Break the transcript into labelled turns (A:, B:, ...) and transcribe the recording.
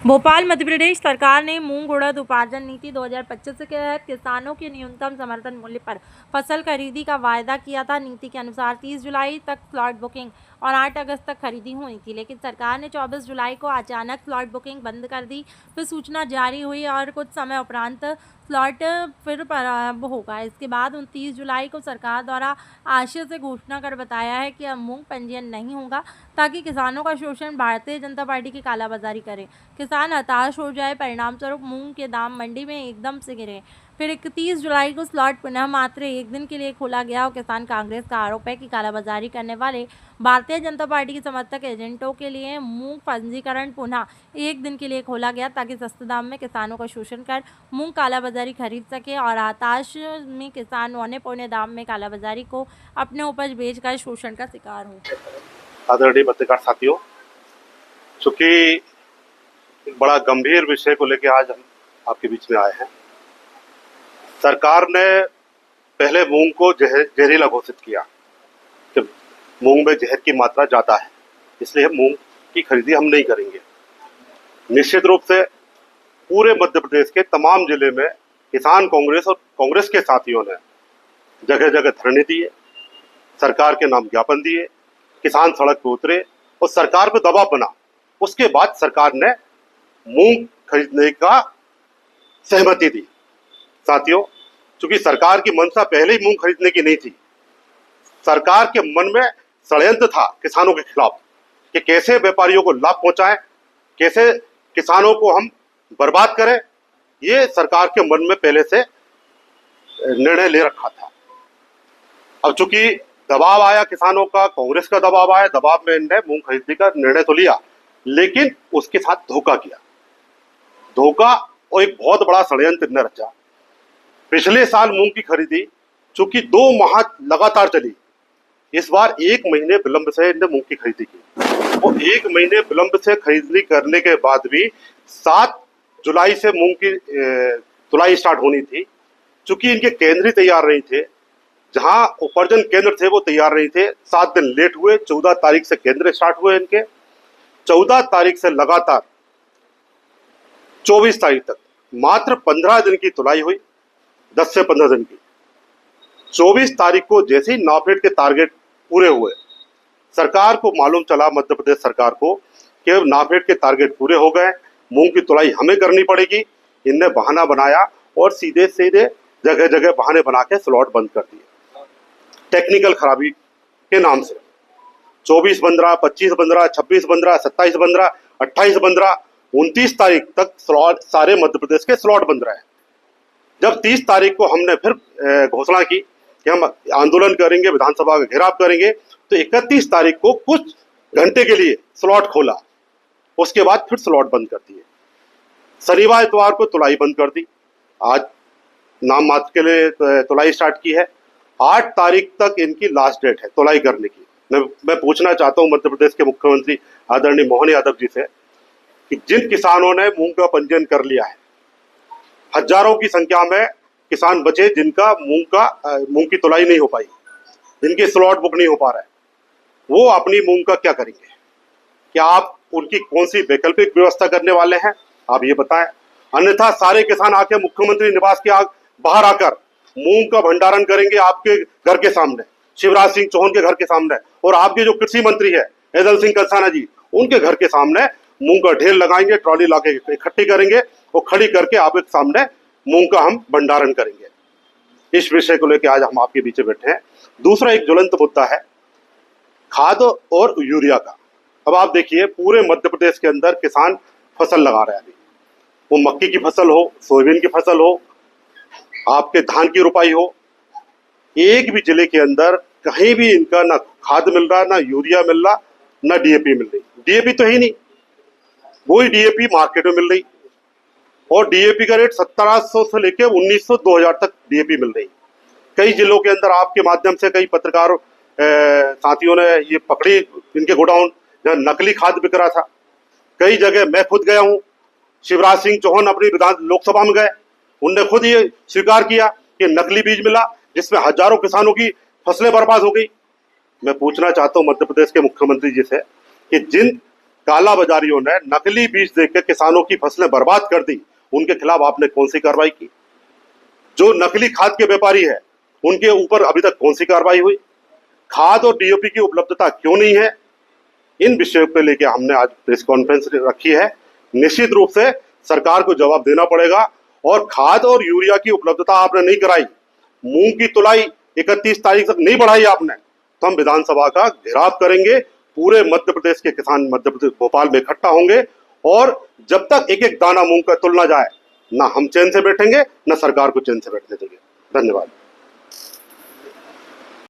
A: भोपाल मध्य प्रदेश सरकार ने मूंग उड़द उपार्जन नीति 2025 के तहत किसानों के न्यूनतम समर्थन मूल्य पर फसल खरीदी का वायदा किया था। नीति के अनुसार 30 जुलाई तक स्लॉट बुकिंग और 8 अगस्त तक खरीदी होनी थी, लेकिन सरकार ने 24 जुलाई को अचानक स्लॉट बुकिंग बंद कर दी। फिर सूचना जारी हुई और कुछ समय उपरांत स्लॉट फिर प्रारंभ होगा। इसके बाद 29 जुलाई को सरकार द्वारा आशय से घोषणा कर बताया है कि अब मूंग पंजीयन नहीं होगा, ताकि किसानों का शोषण भारतीय जनता पार्टी की कालाबाजारी करे, किसान हताश हो जाए। परिणाम स्वरूप मूंग के दाम मंडी में एकदम से गिरे। फिर 31 जुलाई को स्लॉट पुनः मात्र एक दिन के लिए खोला गया और किसान कांग्रेस का आरोप है कि कालाबाजारी करने वाले भारतीय जनता पार्टी के समर्थक एजेंटों के लिए मूंग पंजीकरण पुनः एक दिन के लिए खोला गया, ताकि सस्ते दाम में किसानों का शोषण कर मूंग कालाबाजारी खरीद सके और हताश में किसान औने पौने दाम में कालाबाजारी को अपने उपज बेचकर शोषण का शिकार हो।
B: आदरणीय पत्रकार साथियों, चूंकि एक बड़ा गंभीर विषय को लेकर आज हम आपके बीच में आए हैं। सरकार ने पहले मूंग को जहरीला घोषित किया कि मूंग में जहर की मात्रा ज्यादा है, इसलिए मूंग की खरीदी हम नहीं करेंगे। निश्चित रूप से पूरे मध्य प्रदेश के तमाम जिले में किसान कांग्रेस और कांग्रेस के साथियों ने जगह जगह धरने दिए, सरकार के नाम ज्ञापन दिए, किसान सड़क पर उतरे और सरकार पर दबाव बना। उसके बाद सरकार ने मूंग खरीदने का सहमति दी। साथियों, चूंकि सरकार की मंशा पहले ही मूंग खरीदने की नहीं थी, सरकार के मन में षड्यंत्र था किसानों के खिलाफ कि कैसे व्यापारियों को लाभ पहुंचाएं, कैसे किसानों को हम बर्बाद करें। ये सरकार के मन में पहले से निर्णय ले रखा था। अब चूंकि दबाव आया किसानों का, कांग्रेस का दबाव आया, दबाव में इन्होंने मूंग खरीदने का निर्णय तो लिया, लेकिन उसके साथ धोखा किया। धोखा और एक बहुत बड़ा षड्यंत्र न रचा। पिछले साल मूंग की खरीदी चूंकि 2 माह लगातार चली, इस बार 1 महीने विलंब से इन्होंने मूंग की खरीदी की और 1 महीने विलंब से खरीदी करने के बाद भी 7 जुलाई से मूंग की तुलाई स्टार्ट होनी थी। चूंकि इनके केंद्र ही तैयार नहीं थे, जहां उपार्जन केंद्र थे वो तैयार नहीं थे, 7 दिन लेट हुए। 14 तारीख से केंद्र स्टार्ट हुए इनके, 14 तारीख से लगातार 24 तारीख तक मात्र 15 दिन की तुलाई हुई, 10 से 15 दिन की। 24 तारीख को जैसे ही नाफेड के टारगेट पूरे हुए, सरकार को मालूम चला, मध्य प्रदेश सरकार को, कि नाफेड के टारगेट पूरे हो गए, मूंग की तुलाई हमें करनी पड़ेगी। इनने बहाना बनाया और सीधे सीधे जगह जगह बहाने बना के स्लॉट बंद कर दिए टेक्निकल खराबी के नाम से। 24 बंद रहा, 25 बंद रहा, 26 बंद रहा, 27 बंद रहा, 28 बंद रहा, 29 तारीख तक स्लॉट सारे मध्य प्रदेश के स्लॉट बंद रहे। जब 30 तारीख को हमने फिर घोषणा की कि हम आंदोलन करेंगे, विधानसभा का घेराव करेंगे, तो 31 तारीख को कुछ घंटे के लिए स्लॉट खोला, उसके बाद फिर स्लॉट बंद कर दिए। शनिवार इतवार को तुलाई बंद कर दी, आज नाम मात्र के लिए तुलाई स्टार्ट की है। 8 तारीख तक इनकी लास्ट डेट है तुलाई करने की। मैं पूछना चाहता हूं मध्य प्रदेश के मुख्यमंत्री आदरणीय मोहन यादव जी से कि जिन किसानों ने मूंग का पंजीयन कर लिया है, हजारों की संख्या में किसान बचे जिनका मूंग की तुलाई नहीं हो पाई, जिनके स्लॉट बुक नहीं हो पा रहा है, वो अपनी मूंग का क्या करेंगे? क्या आप उनकी कौन सी वैकल्पिक व्यवस्था करने वाले हैं, आप ये बताएं। अन्यथा सारे किसान आके मुख्यमंत्री निवास के बाहर आकर मूंग का भंडारण करेंगे आपके घर के सामने, शिवराज सिंह चौहान के घर के सामने, और आपके जो कृषि मंत्री है ऐदल सिंह कंसाना जी, उनके घर के सामने मूंग का ढेर लगाएंगे, ट्रॉली लाके इकट्ठी करेंगे और खड़ी करके आपके सामने मूंग का हम भंडारण करेंगे। इस विषय को लेकर आज हम आपके बीच बैठे हैं। दूसरा एक ज्वलंत मुद्दा है खाद और यूरिया का। अब आप देखिए, पूरे मध्य प्रदेश के अंदर किसान फसल लगा रहे हैं। अभी वो मक्की की फसल हो, सोयाबीन की फसल हो, आपके धान की रुपाई हो, एक भी जिले के अंदर कहीं भी इनका ना खाद मिल रहा, ना यूरिया मिल रहा, ना डीएपी मिल रही। डीएपी तो ही नहीं, वही डीएपी मार्केट में मिल रही और डीएपी का रेट 1700 से लेकर 1900 2000 तक डीएपी मिल रही। कई जिलों के अंदर आपके माध्यम से कई पत्रकार साथियों ने ये पकड़ी इनके गोडाउन जहाँ नकली खाद बिक रहा था। कई जगह मैं खुद गया हूँ, शिवराज सिंह चौहान अपनी लोकसभा में गए, उनने खुद ये स्वीकार किया कि नकली बीज मिला, जिसमें हजारों किसानों की फसलें बर्बाद हो गई। मैं पूछना चाहता हूं मध्य प्रदेश के मुख्यमंत्री जी से कि जिन कालाबाजारियों ने नकली बीज देकर किसानों की फसलें बर्बाद कर दी, उनके खिलाफ आपने कौन सी कार्रवाई की? जो नकली खाद के व्यापारी है उनके ऊपर अभी तक कौन सी कार्रवाई हुई? खाद और डीओपी की उपलब्धता क्यों नहीं है? इन विषयों को लेकर हमने आज प्रेस कॉन्फ्रेंस रखी है। निश्चित रूप से सरकार को जवाब देना पड़ेगा। और खाद और यूरिया की उपलब्धता आपने नहीं कराई, मूंग की तुलाई 31 तारीख तक नहीं बढ़ाई आपने, तो हम विधानसभा का घेराव करेंगे। पूरे मध्य प्रदेश के किसान मध्य प्रदेश भोपाल में इकट्ठा होंगे और जब तक एक एक दाना मूंग का तुलना जाए, ना हम चैन से बैठेंगे, ना सरकार को चैन से बैठने देंगे। धन्यवाद।